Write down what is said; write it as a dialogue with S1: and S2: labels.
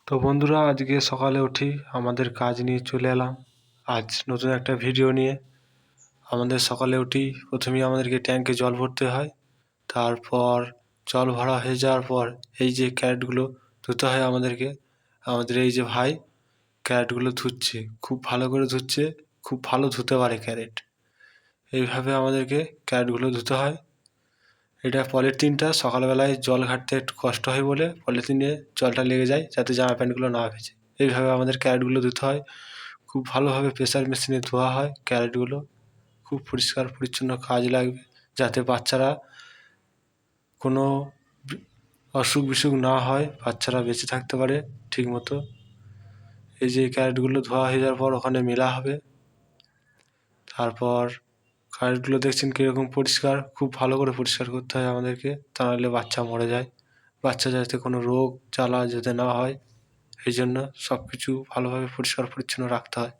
S1: তো বন্ধুরা, আজকে সকালে উঠি আমাদের কাজ নিয়ে চলে এলাম আজ নতুন একটা ভিডিও নিয়ে। আমাদের সকালে উঠি, প্রথমেই আমাদেরকে ট্যাঙ্কে জল ভরতে হয়। তারপর জল ভরা হয়ে যাওয়ার পর এই যে ক্যারেটগুলো ধুতে হয় আমাদেরকে। আমাদের এই যে ভাই ক্যারেটগুলো ধুচ্ছে, খুব ভালো করে ধুচ্ছে, খুব ভালো ধুতে পারে ক্যারেট। এইভাবে আমাদেরকে ক্যারেটগুলো ধুতে হয়। এটা পলিথিনটা সকালবেলায় জল ঘাটতে একটু কষ্ট হয় বলে পলিথিনে জলটা লেগে যায়, যাতে জামা প্যান্টগুলো না ভেজে। এইভাবে আমাদের ক্যারেটগুলো ধুতে হয়। খুব ভালোভাবে প্রেসার মেশিনে ধোয়া হয় ক্যারেটগুলো। খুব পরিষ্কার পরিচ্ছন্ন কাজ লাগবে, যাতে বাচ্চারা কোনো অসুখ বিসুখ না হয়, বাচ্চারা বেঁচে থাকতে পারে ঠিকমতো। এই যে ক্যারেটগুলো ধোয়া হয়ে যাওয়ার পর ওখানে মেলা হবে। তারপর ক্যারেটগুলো দেখছেন কীরকম পরিষ্কার, খুব ভালো করে পরিষ্কার করতে হয় আমাদেরকে, তা নাহলে বাচ্চা মরে যায়। বাচ্চা যাতে কোনো রোগ জ্বালা যাতে না হয়, এই জন্য সব কিছু ভালোভাবে পরিষ্কার পরিচ্ছন্ন রাখতে হয়।